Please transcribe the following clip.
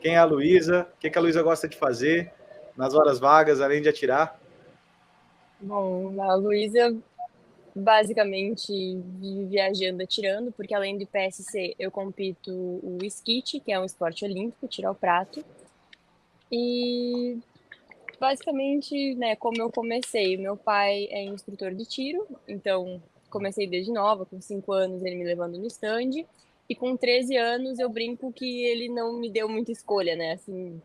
Quem é a Luísa? O que a Luísa gosta de fazer nas horas vagas, além de atirar? Bom, a Luísa basicamente vive viajando, atirando, porque além do PSC eu compito o esquite, que é um esporte olímpico, tiro ao prato. E basicamente, né, como eu comecei, meu pai é instrutor de tiro, então comecei desde nova, com 5 anos ele me levando no stand, e com 13 anos eu brinco que ele não me deu muita escolha, né, assim,